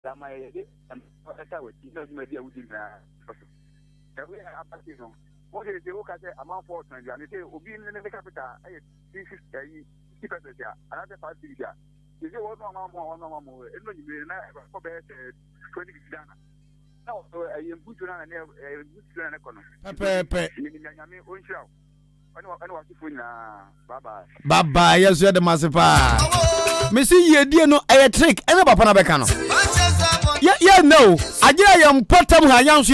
my with you know media within we are apathy. What is the work at the amount for and they say will be in the capital 50 another 5 years. Is it one more and no you will never for 20 Ghana. No, I am good to run an economy. Bye bye, yes, you're the Massipa. Missy, ye dear no a trick, and a papa becano. Yeah, no, I dare young Potam Hayans,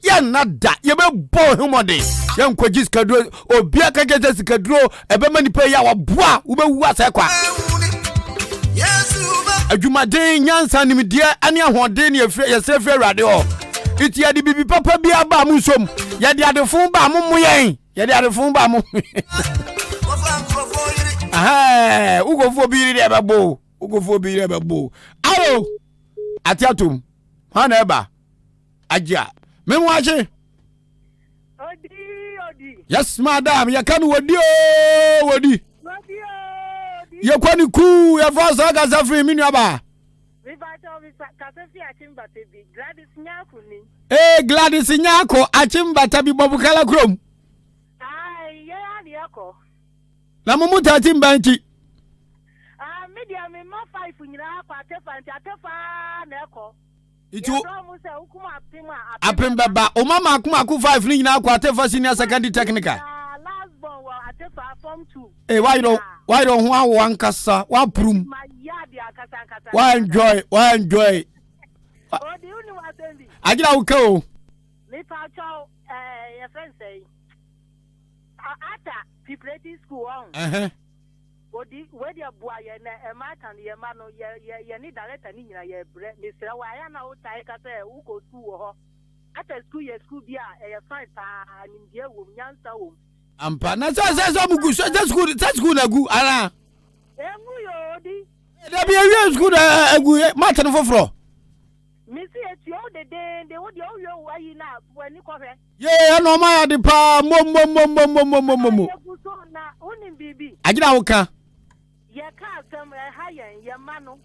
yeah, not that. You may bore him one day. Young Quagis Cadro or Biaka Jessica Draw, a Bemani pay our bois, who was a quack. A Jumadin, Yansan, dear, and your one day yourself radio. It's ya the baby papa be a bamusum, ya the other phone bamu. Ya dia refun ba mo. Ah, ugo fo bi ri ebebo. Ugo fo bi ri ebebo. Aro. Atiatum. Ha na eba. Agia. Me mo aje. Odi. Yes, madam. Ya kan wodi o, wodi. Odi. Ya kwani ku, ya fasa ga safri mi nua ba. We ba to we kasefi achimba tebi. Gladys Nyako ni. Gladys Nyako achimba tabi bobukala krom. Na mumu 13 banki. Media me mo 5 nyina kwa atefa na eko. Itu apem baba o mama akuma ku 5 ni nyina kwa atefa senior secondary technical. Last born wa atefa form 2. Why don't ho ankasa wa prum. Ma yadi akasa. Why enjoy. O di uni wa sendi. Agira uka o. Me pa chow your friend say. Ata preparatory school on. Odi where the boy na e ma kan ye ma no ye ni director ni nyina ye bre me sira wa ya na o tai ka say u go school ho. Ata school bia e fine pa ni die wo nyansa wo. Ampa na sa mu gu so school na gu ara. Emu yo odi. Da bia wi school agu ma tan foforo. Missy eti o de wo yo wa yi na wani ko fe. Ye no ma ya de pa mo. Na oni bibi. Agira wo kan. Ye ka asem ha ye manu.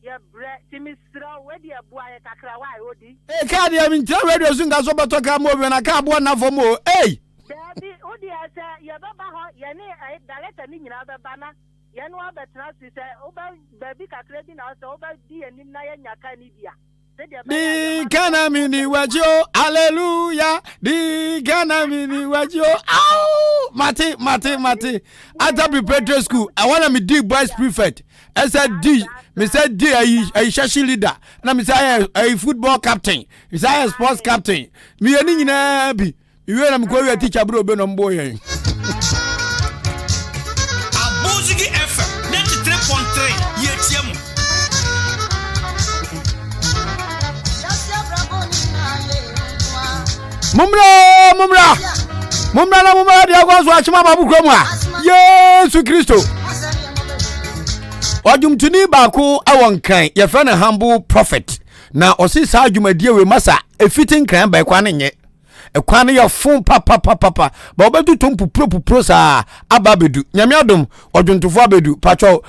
Ye bre timisra we de aboa ye kakra wa odi. Ka de mi ntia radio sunga so beto ka mo bi na ka abo na fo mo. Dabi odi asa ye baba ho ye ni director ni nyina baba na. Ye no abetra si se oba baby kakra bi na so oba di enim na ye nyaka ni bia. Di kana mini wajo, hallelujah. Di kana mini wajo. Ow! Mate. After preparatory school, I want to be D boys prefect. I said D. Me said D. I shashi leader. Na me say I football captain. Me say I sports captain. Me ani nyina bi. Me we na me ko we teacher bro be no mbo yen. Abuzigi FM 93.3 yetiemu. Mumra dia kwa so achima babu krom a Yesu Kristo Odumtuni baako awon kan ye fa na humble prophet na osisa adwumadie we masa efitin kan ba kwa ne nye ekwan ye fun papa ba obedu tompu pro sa ababedu nyame adom odwuntofo abedu pacho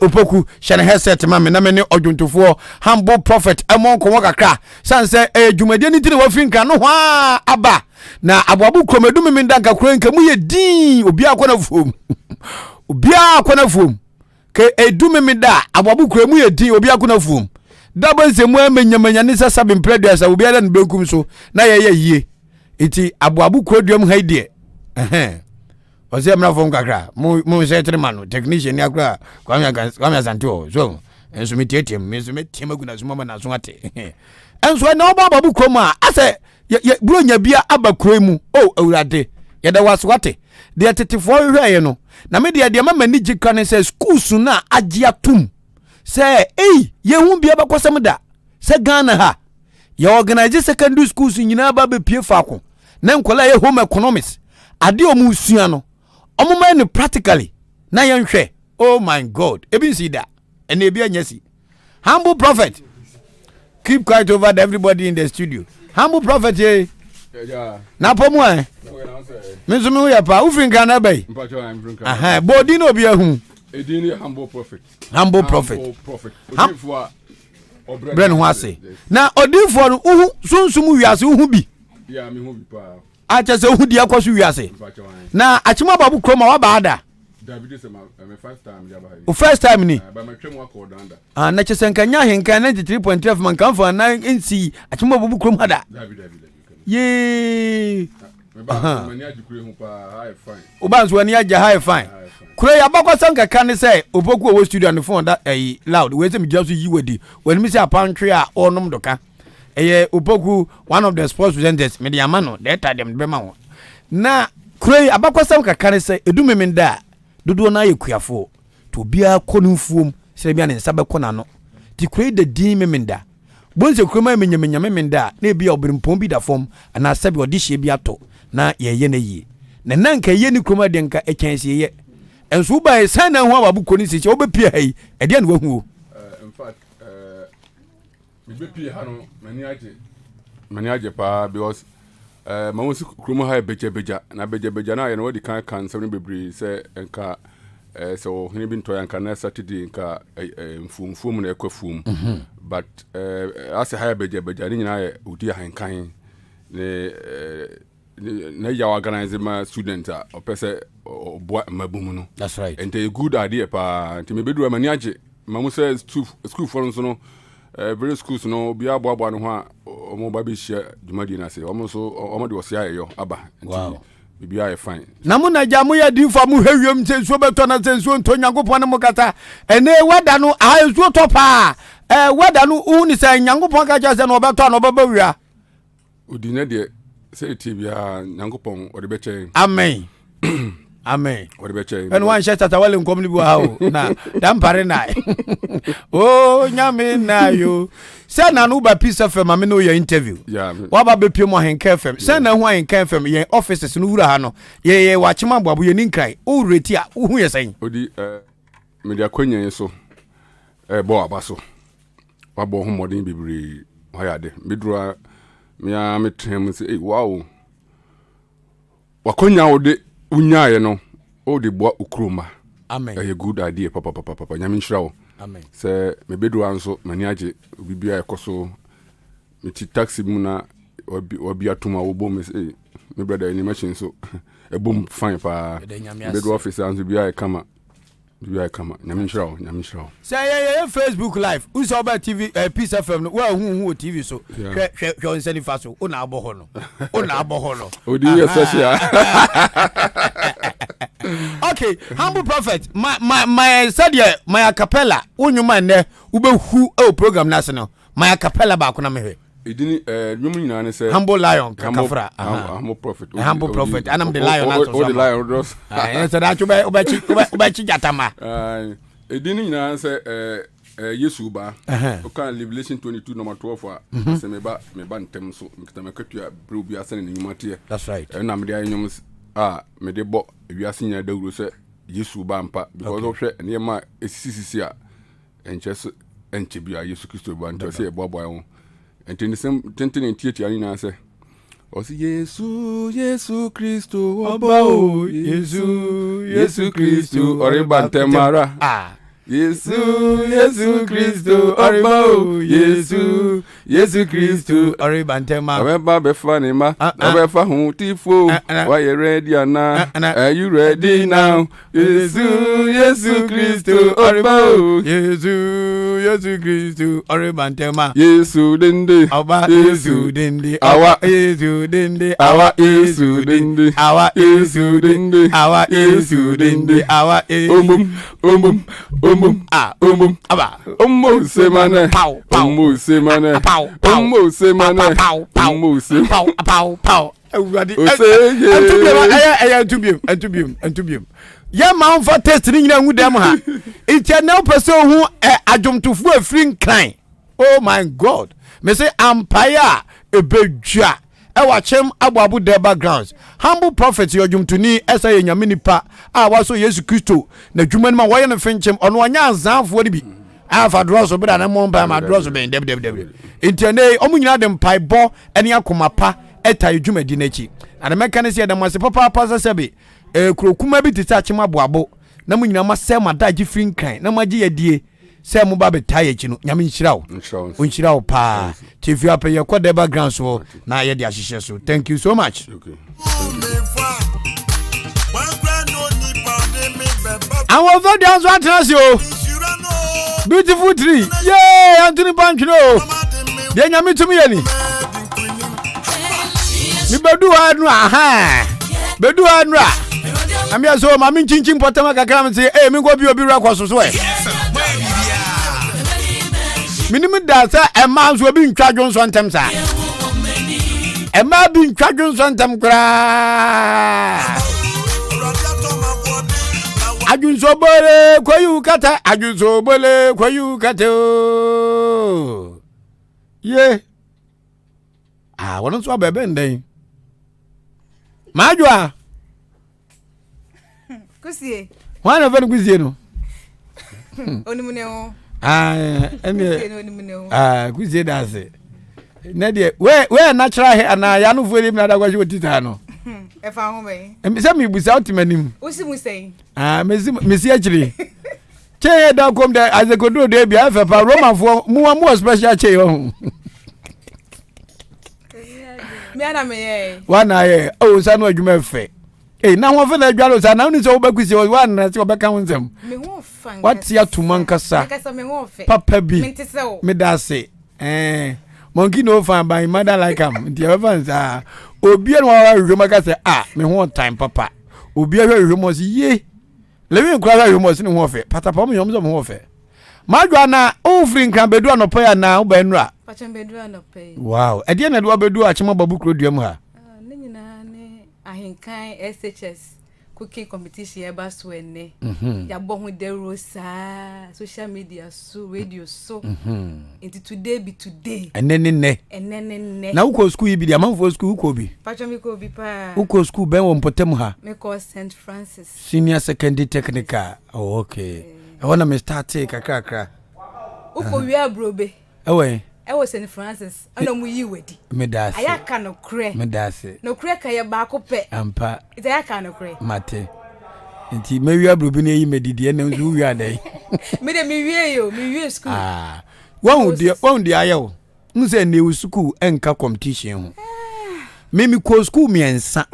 opoku shene headset ma me na me ne odwuntofo humble prophet emon ko kakra sanse adwumadie ni tire wa finka no hwa aba na aboabu kromedu me ndanka krenka mu ye din obi akona fuom ke edume me da aboabu kremu ye din obi akona fuom dabo nsemu amenyamanya ni sasa bempredua obi ada ne benkum so na ye yie iti aboabu kroduam haidie ose amna fom kakra mu se tremano technician ni akra kwame asante so enso metiem aguna so mama na so ate enso na aboabu kromu a ase bro nya bia abakremu awurade ye da waswate de tetifo hweye no na me de mama ni gikane se schools na agia tum se ye hu bia bakosem da se Ghana ha ye organize secondary schools nyina ba be pie faako na nkola ye home economics ade omusua no omuma ni practically na ye nhwe oh my god ebi see that and ebi anyasi humble prophet keep quiet over everybody in the studio humble prophet ye na pomu an me so me ya pa ufrinka na bay bodi no bi ahu edini humble prophet odifo brand ho ase na odinfo no uhu sunsum wiase uhu bi ya me hu bi pa acha se uhu di akwaso wiase na Akyem Aboabo kroma wa baada David say my first time ya ba o first time ni ba ma twem akọ danda na chesenkanya Ahenkan 93.3 man kanfo na nsi Akyem Aboabo kroma da David ye me ba mani agikure hu pa high fine obanso ani agya high fine kure ya bakwasan kaka ne say opoku owo studio ne phone da loud we say me just yi wadi when me say apantwe a onom doka opoku one of the sports presenters me dey amano that time be ma ho na kure ya bakwasan kaka ne say edumemenda dodo na yekuafo to bia konumfuom sire bia ne nsa be kona no ti kure de din memenda bonse kurema menyamenya memenda na bia obirimpon bi da fom ana sabi odihye bi ato na ye na yi na nanka ye ni kurema de nka ekyense ye enso ba san na ho Aboabo koni se che obepia hai e de na wahu in fact me bepia ha no mani age pa because ma won si kurema ha beja na beja na ye no di kan se no bebri se enka so hini bi ntoya nka na Saturday nka mfum na ekwafum but as ha beja ni nyina ye odi Ahenkan ne na ya organize my students opese obo mabum no. That's right. And a good idea pa nti me bedu mani age mamu say school for no very schools no bia aboabo no ho a omo ba be hia dwumadi na se omo so omo de osia yeyo aba nti bibia e fine na mu na jamu ya di fa mu hwewem sensuo beto na sensuo nto Nyankopon ne mukata ene wada no ahensuo to pa wada no uni se Nyankopon ka ja se no beto na obaba wia udine de say tibia Nyankopon o de beche amen amen o de beche en wan shata tawale nkom ni bu ha o na dampare na oh nyame na yo se na no ba Peace FM ma me no your interview wa ba be pie mo Ahenkanfm se na hu Ahenkanfm ye offices no wura ha no ye wa Akyem Aboabo ye ninkran o reti a hu ye sen odi media kwenye so bo abaso wa bo ho modern bibiri wa ya de medura me metem se wow wakonya ode unyaye no o de boa ukroma amen a good idea papa nyame nhyirawo amen se me bedu anso mani age bibia ekoso me ti taxi mu na obi atuma wo bom me brother ni machine so e bom fine pa bedu office anso bia kama nyame nhyirawo se ye Facebook live uso oba TV Peace FM no wa hu TV so hwe nsani fa so ona aboho no odi social okay humble prophet my sadia my acapella onyuma ne ubehu program national my acapella ba ko na mehwe idini nyomu nyina ne se humble lion kafra humble prophet and I'm the lion also the lion dos so that obechi jatama idini nyina se Yesu ba o kan Revelation 22 number 12 se me ba ntem so nkita makatua bro bi asane ne nyuma te that's right na me dey nyom me dey bo wiase nya dawuro se Yesu ba mpa because o hwe ne ma esisisi a enche bia Yesu Kristo ba nto se eboabo ho enti sem tenten tietia ni na se o si Yesu Kristo oba o Yesu Kristo ore bantemara Yesu Kristo oba o Yesu Kristo ore bantema abeba be fani ma obefa hu tifo why you ready now are you ready now Yesu Kristo oba o Yesu Kristo ore bantema Yesu dende awa Yesu dende awa Yesu dende awa Yesu dende awa Yesu dende awa Yesu dende awa ombum aba semane semane everybody antubium ya ma on for test ni nyina hu dem ha itia na person hu adwomtofo afiri nkran oh my god me say empire ebedwa Akyem Aboabo Durbar grounds humble prophet your adwomtoni esa ye nyame nipa waso Yesu Kristo na dwuma ma woye no fenchem ono anya azanfo ni bi afa droso bra na momba ma droso ben deb intene omunyina de mpaibo ene akomapa eta dwumadi na chi na meka ne se de mase papa sebe kurokuma bi tita Akyem Aboabo na munyina masema daji free kan na maji yadie say mo ba betaye chi no nyame nhyira wo nhyira wo pa tifi apɛ ye kwada background so na ye de ahyehyɛ so thank you so much Okay. Our video answer attention beautiful tree yeah Anthony Panchino de nyame tumi ye ni mi bedu anu aha bedu anu a ami aso ma mi chinchin potama kakra me say mi go bi obi record so minimum da say e ma so bi ntwa dwon so ntem sa e ma bi ntwa dwon so ntem kra ajunso bole koyu kata ajunso bole koyu kata ye wono so abebe ndeng majwa kusie wana venu kusie no onimune o ene kusie dase na de we natural hair na ya no fueli na da kwaje otita no e fa ho me se mi busa otimanim usi musei mesi akiri che da kom da azekodo de bia fa pa roman fo mu special che yo mi ana me ye wana ye o sa no adwuma fe na ho fe na adwalo sa na uni so obakusi wana na se obeka ho nsem me ho fa what ya tumankasa me ho fe papa bi me ntese o me da se monkey no fan by mother like am the evans obi no wa hwema ka se me ho time papa obi hwema se ye lewi nkura hwema se ne ho fe patapa mo yom so mo ho fe madwa na o free nkran bedu anopa ya na wo ba nura pachan bedu anopa wow e de na do bedu Akyem Aboabo Durbar mu ha ne nyina ne ahenkan SHS cooking competition e ba so ene ya bo ho de rosa social media so radio so into today be today enene na uko school yi bi dia man for school uko bi pachan mi ko bi pa uko school ben wo mpotem ha me ko St Francis senior secondary technical okay I want to start kakra uko wi abrobe ewe St Francis ana mu yi wedi medase ayaka no kre medase no kre ka ye ba ko pe ampa ita yaka no kre mate nti mewi abrobi na yi medidie na nzu wi adai me de mi wie school won di ayo nse ne school enka competition ho me ko school miensa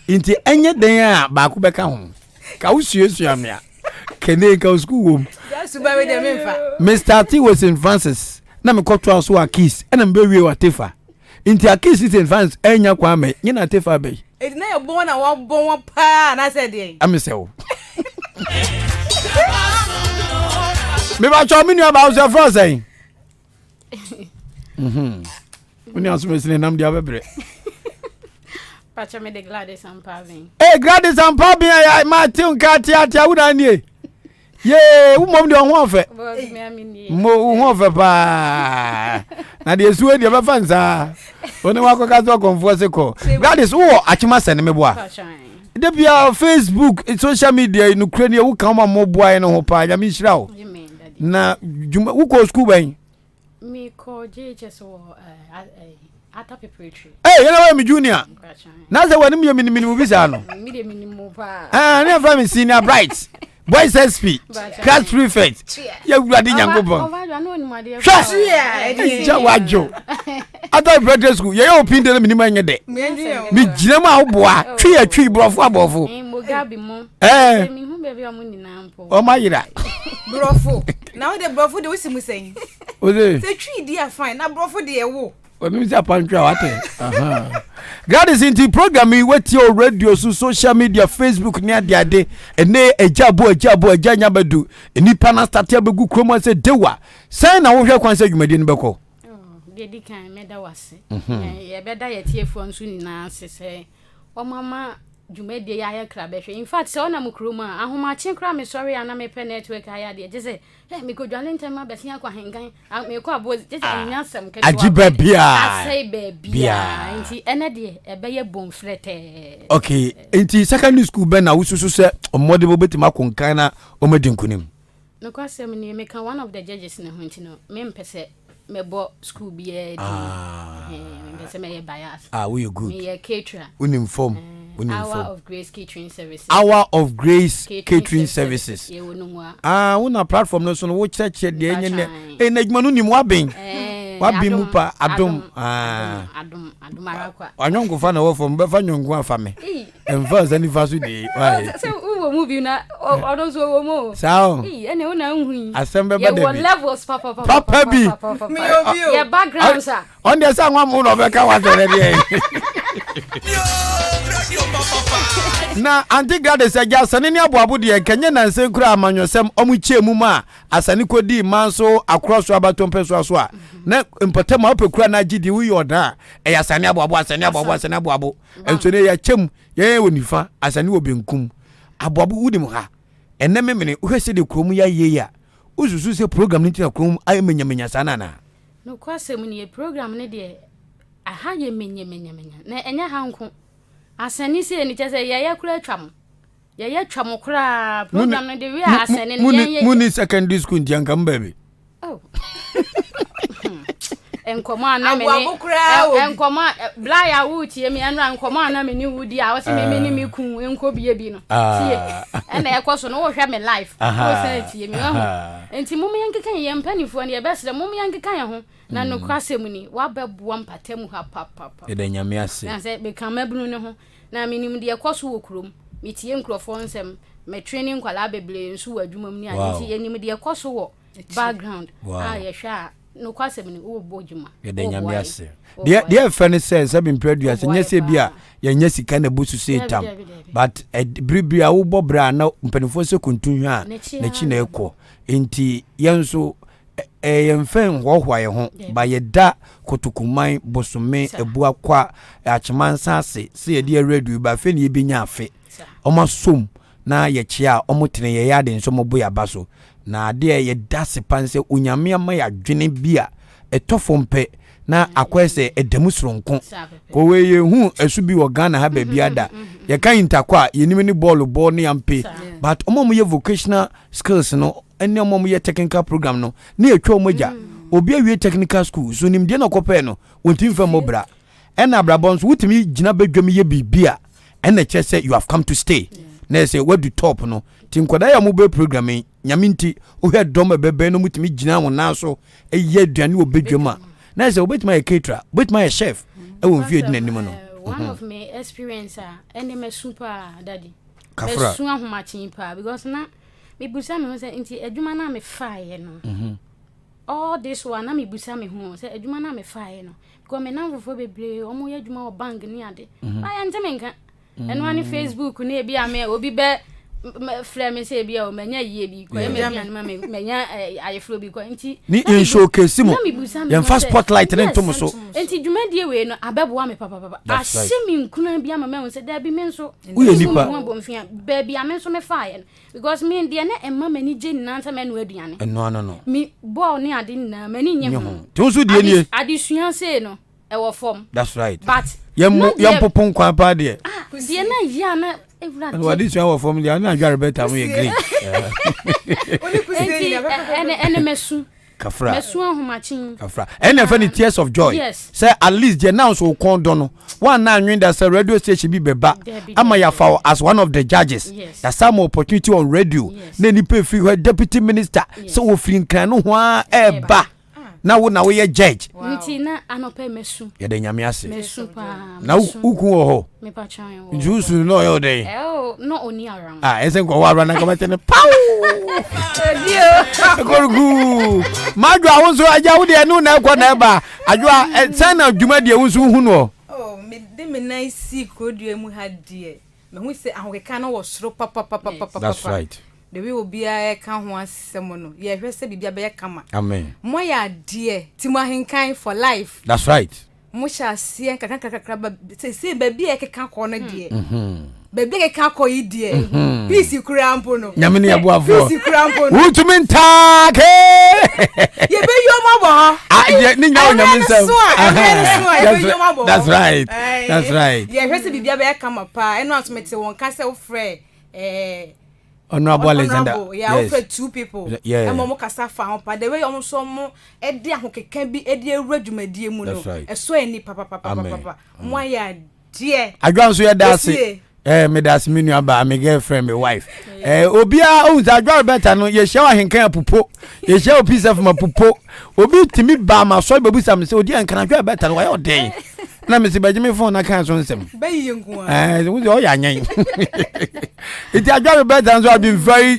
nti enye den a ba ko beka ho ka usuesua me a kene ka school wom that's why we dey memfa Mr. T was in Francis na me kotwa so a kiss na mbe wie wa tefa nti a kiss in France enya kwa me nyina tefa be e na ye bon na wa bon pa na say dey amesew me ba cho me ni about the France Uni asume sine nam dia bebre Pacha me de Gladys and Pavin. Gladys and Pavin ya Martin Katia wuda nie. Ye, wo mom de ho ofe. Mo ho ofe pa. Na de esuwe de be fansa. Oni wa ko ka zo konfo se ko. Gladys wo Akyem sene me boa. De bia Facebook, social media in Ukraine wo kan ma mo boa no ho pa ya mi hira wo. Na wo ko school ban. Me ko JHS wo ata preparatory. You know me junior. Na se wani me minimum visa no. Me de minimum pa. Na fa me senior bright. Boys SP. Class prefect. Ya wurade nyankopon. Oba no ni made. Ja wajo. Ata preparatory school. Ye opin de minimum nye de. Me gina ma wo boa. Twi brofo abofo. Mo gabi mo. Me hu be bi o mo nyina mpo. O ma yira. Brofo. Na wo de brofo de wosimu sen. O de. Se twi di a fine. Na brofo de e wo. Onu si apantwa wate. Gladys into program with your radio so social media Facebook ni ade ene ejabo ejanya badu enipa na start abegu kromo se dewa sai na wo hwe kwan se dwumadi ni beko dedi kan meda wase ye beda ye tiefo nsu ni na sese o mama dwumadi ya kra behwe in fact se ona mukroma ahoma chen kra me sorry ana me pe network aya de je se me ko dwale ntema besia kwa hengan me ko abo je se nyasem ke ajiba bia asai bia nti ene de ebeye bonfrete okay nti secondary school ben na wususu se omode bo betima konkan na omedinkunim no kwasem ni me kan one of the judges ne ho nti no me mpese me bo school bia di me mpese me bias we good me caterer unim form Hour of Grace Catering Services. Hour of Grace Catering Services. Una platform no so no church de enye enadwuma no nim waben. Waben mu pa adom. Adom arakwa. Anyongo fa na wo fo mbe fa nyongo afa me. Enfa za ni fa so de. Se wo movie na odo so wo mo. Sao. Ene una hu. Asembe ba de. Your levels papa. Papa bi. Your background sir. On the say nwa mu no be ka wa tere de. Na antigrade se ja sane ni aboabo de kenye na nse kura amanyosem omuchie mu ma asane kodi manso akroso abatompe so a na mpotema opekura na gidi wi yoda e ya sane aboabo enso ne ya chem ye wonifa asane obenkum aboabo wudim ha enne memene uhwese de kromu ya ye ya ususu se program ni tina kromu ay menyamenya sana na no kwasem ni program ne de aha ye menyamenya na enya hanko asani se ni chese ye kura twam ye twam kura program no de we asani ni muni secondary school ndianka mbabe oh enkoma na me enkoma bla ya wuti mi anra enkoma na me ni wudi a wose me ni mi kun enko bie bi no tie ena ekoso no wo hwe me life wo say tie mi ho enti mum yankekan ye mpanifo ne ye besre mum yankekan ye ho na no kwasem ni wa beboa mpatam ha papa ede nyame ase na say be kan mabunu ne ho na me nim de ekoso wo krom me tie nkrofo nsem me training kwala beble nso wadwuma mu ni anti ye nim de ekoso wo background ye hwa no kwasem ni wo bojuma ede nyame ase de fene say be produce nyese bia ye nya sika na busu say tam but bribia wo bobra na mpanifo se kuntunhwa na chi na ekọ enti yenso yemfen hohwa ye ho ba ye da kotokuman bosome ebu akwa achemansa ase se ye de radio ba fe ne ye benya afe omasom na ye chia omotene ye yade nso mobo ya baso na de ye da sepanse onyame ama ya dwene bia etofompe na akwese edemu soronko ko we ye hu esu bi wo Ghana ha ba bia da ye kan intakwa ye nimi ni ball ne ampe but omom ye vocational skills no ene omom ye technical program no na etwa omoja obi awie technical school so nim de na kope no wontim fa mobra ena abrabon so wutimi gina badwam ye bibia ena chese you have come to stay na say what do top no tinkoda ya mobile programming nyaminti ohwe dom bebe no mutimi gina wona so eye aduane obedwam na say obet my caterer obet my chef e won vie din anim no one of my experience ene me super daddy Kafra. me suwa humachin pa because na me busa me say nti adwuma na me fae no all this one na me busa me ho say adwuma na me fae no because me na fofo bebre omo ye adwuma o bank ni ade aya nteme nka eno ani Facebook na e bia me obi be flame say bia o manya yie bi ko e me bia na me manya ayefro bi ko nti ni in showcase mo yan fast spotlight ne ntom so nti dwumadie we no abebo me papa ashemi nkuna bia ma me say da bi me nso uye nipa ba bia me nso me fae because me de na emma mani je na nta me no aduane no me ball ni ade na mani nye ho to so die nie adesua say no e wo form that's right but yam popon kwa pa de die na ya na every what this one form de na adware better we agree ene mesu Kafra mesu ahomachin Kafra ene fa ni tears of joy yes. say at least je now so kondo no one na nwin that say radio station bi beba ama ya fa as one of the judges yes. that some opportunity on radio na ni pay free her deputy minister so wo free nkran no ho a eba na wo ye judge nti na anope mesu ye de nyame ase mesu pa na ukun wo ho me pa chan wo juice no yo de no oni around esen ko wa na ko mete ne pow Gorgu madwa wonso aja wo de nu na ko na ba adwa sana dwuma de wonso hu no me de me nice kodua mu ha de me hu se ahokeka na wo soro papa that's right the way obia ka ho asem no ye hwese bibia be kama amen mo ya de timo Ahenkan for life that's right mo sha sie kakakakra ba se ba bia keka ko no de baby keka ko yi de peace kurampo no nyame ne aboafo peace kurampo no wutumi ntake ye be yo mabo ye ni nya nyame nsem that's right ye hwese bibia be kama pa eno asomete won ka se wo frɛ Honorable Alexander. Yeah, yes. Offer two people. Yeah. And Momo Kasa found, but the way almost so more, Eddie can be Eddie Regimadie Muno. That's right. A so any papa. Why dear adwan so ye da ase me das me nua ba me girlfriend me wife obia o za adwan better no ye hye Ahenkan Apupo ye hye opisa from Apupo obi timi ba ma so babusa me se odi ankan adwan better no wa yo den na me se bagime phone na kan so nsem ba yiyenku we o ya nyan it adwan better so have been very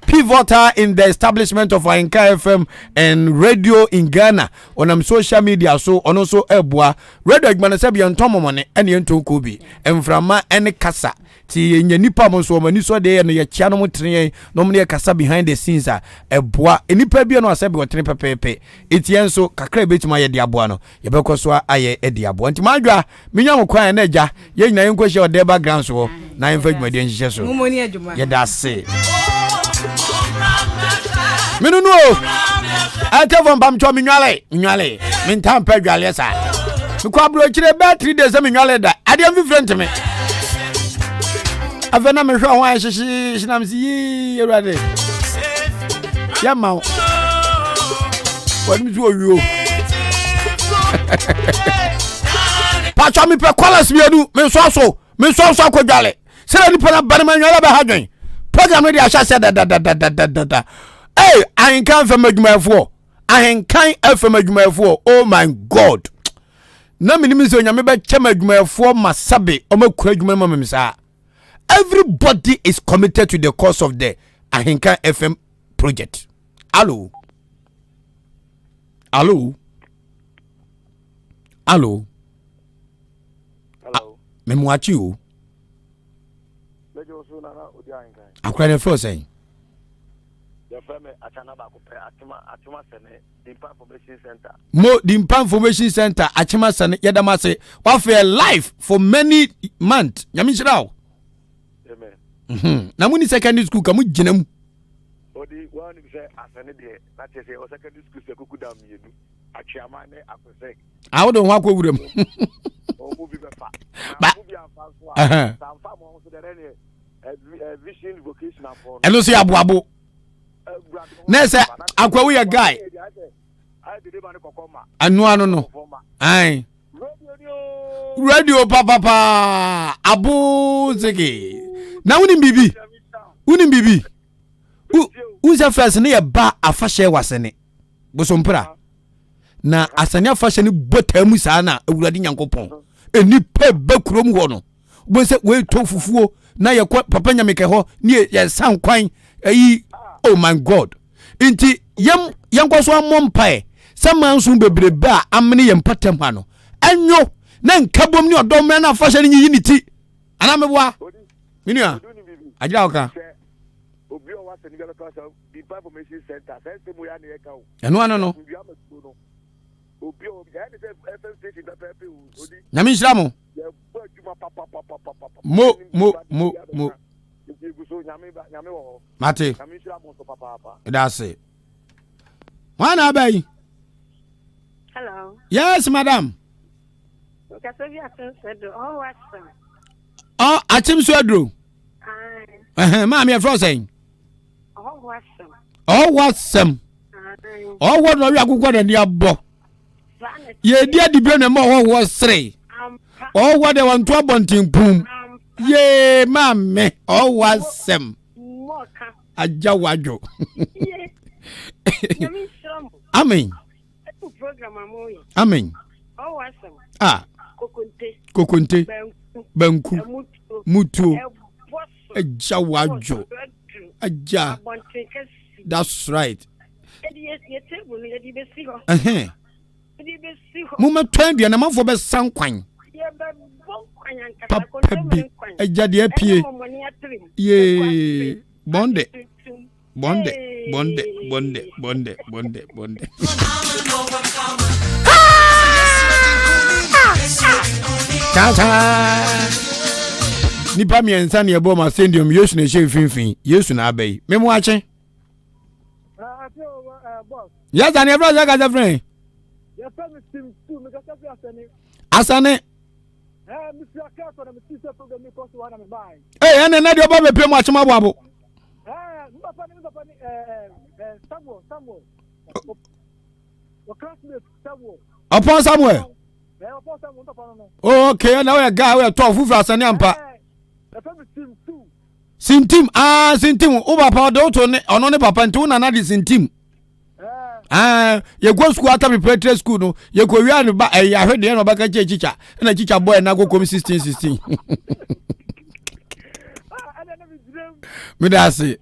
pivotal in the establishment of Ahenkanfm and radio in Ghana on social media so ono so ebua radio adwan se bi ntomomone ene entonko bi emframa ene kasa ti nya nipa mo so mani so de no ye chia no motren no mo ye kasa behind the scenes a ebua enipa bi no asabi wotren pepepe etien so kakra betima ye de aboa no ye bekoso aye e de aboa nti madwa menya mo kwan na agya ye nyina yenko hye ode background so na yenfa dwumade nhye so mumoni adwuma ye da se Minuno Atevon bam to minwale mintam pa dwale sa mikwa bro kire ba 3 days minwale da ade am different me avena me hwa wan hyehyɛ shinam si yerade ya ma wani zo yo pa cha mi pe kwalas bienu me so akwadwale sere ni pana ban manwale ba hadwen program ready asha se da Ahenkanfm adwumayefo Ahenkanfm adwumayefo oh my god na minimi so nyame be chem adwumayefo masabe o makura adwuma ma memisa everybody is committed to the cause of the Ahenkanfm project. Hello memwachi o mejo so na odi Ahenkan akwa ne fro saying the firm achana ba ko pe atuma sene Dimpa Information Center Dimpa Information Center achima sene yedama se wa for life for many months nyami chirawo na muni secondary school kamu ginam odi one be say asene de na che say o secondary school se kuku dam yenu achiama ne akose awodo ho akowuram o mu bi be fa ba mu bi anfa so a sanfa mo so de ne vision vocational for elo se aboabo na say akwa we guy anu no ai radio papa abu zege na unim bibi uza first ne ba afahye wasene bosompra na asane afahye ne botamu saa na awurade nyankopon enipa bakurom ho no bo se we to fufuo na ye papa nyameke ho ne ye san kwan ayi oh my god inti yam kwaso amompa samansu bebrebe a amene ye mpatam ha no anyo na nkabom ni odom na afahye ne yi ni ti ana meboa minua ajira oka obi o wa se ni galo class Dimpa Information Center sense mo ya ne ka o eno no obi o ya ne FM station da pepe odi nyame nhira mo ye bo adwuma papa mo so nyame wo mate nyame nhira mo so papa that's it wana bay hello yes madam oh achim so adro ma me fro saying wasam what no we akukwa da dia bo ye dia di be no ma wo sre what they want to abontin pum ye ma me wasam aja wajo amen amen kokonte banku mutu aja wajo aja that's right mama twandi na manfo be sankwan papa bi aja de apie ye bonde cha nipa miensa ne ebo ma sendium Yesu na hye finfin Yesu na abai memo ache yes and every other guy friend your family team too me gasa fi asane Mr. Akato na mtisa program me course wana me buy ene na de oba be pem achema aboabo mbapa ni Samuel o classmate Samuel upon Samuel Okay, now we guy we talk fu asane ampa. Sintim sintim o papa do to ne ono ne papa nti una na di sintim. Ye go school ata preparatory school no ye ko wi anu ba ya hwede no ba ka chicha na chicha boy na go kom 16 me da say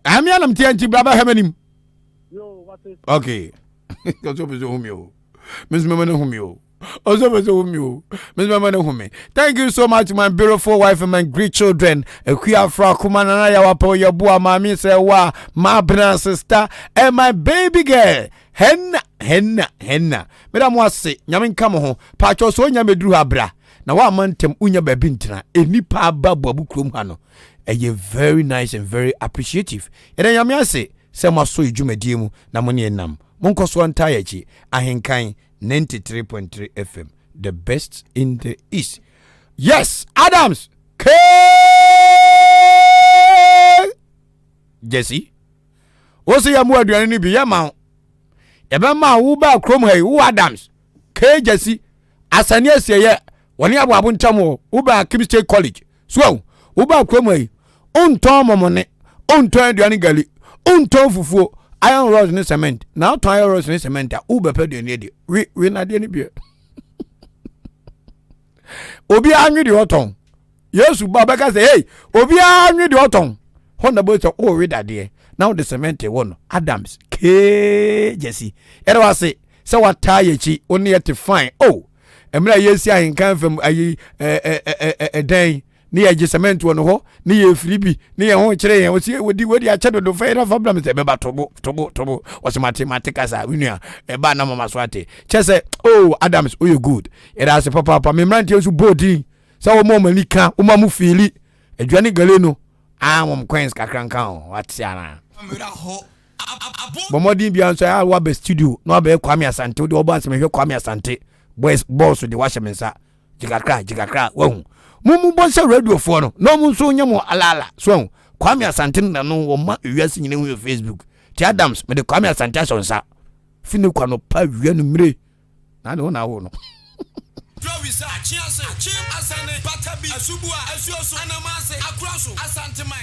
ami anam tie nti braba hamanim okay ko so bezo humio Miss Mama humio also bezo humio Miss Mama humi. Thank you so much my beautiful wife and my great children ekwia fra kuma na ya wapo your boy mami say wa my brother sister and my baby girl henna me mo ase nyame nka mo ho pa cho so nyame duru abra na wa mantem unya ba bintina enipa ababo abukrom ha no eye very nice and very appreciative ene nyame ase se mo so ejumadi mu na mo ne enam mo nkoso anta ya chi Ahenkan 93.3 FM the best in the east. Yes, Adams K Jesse Osi ya mu aduane ni bi ya ma ebe ma wo ba krom ha wo Adams K Jesse asane asiye woni aboabo ntamo wo ba Akyem State College so wo ba krom ha onton momone onton aduane gali onton fufuo iron rods ni cement now to iron rods ni cement wo be pedo ni de we na de ni bi obi anwi de oton Yesu baba ka say hey obi anwi de oton honda boy so o we dade now the cement one Adams K Jesse era wase se wata yechi oni yet fine oh emra yesi Ahenkanfm ayi den ni ye cement one ho ni ye fribi ni ye ho kire ye wodi achedo do faira problem se beba tobo was mathematics a winua e ba na mama so ate chese oh Adams oh you good it has papa me mrante yesu bodi se wo mo manika wo mamu fili aduane gale no mom coins kakranka what yana bomodin bia nso ya wa be studio no ba Kwame Asante de oba se me hwe Kwame Asante boss de washe mensa jigakra wahu mumu bonse radio fo no mu nso nyamo alala so Kwame Asante na no wo ma wiase nyine hu Facebook ti Adams me de Kwame Asante asonsa fini kwa no pa wianu mire na ne wona wo no Drawisa chiase chim asane batabi asubua asuoso anamase akuraso asante man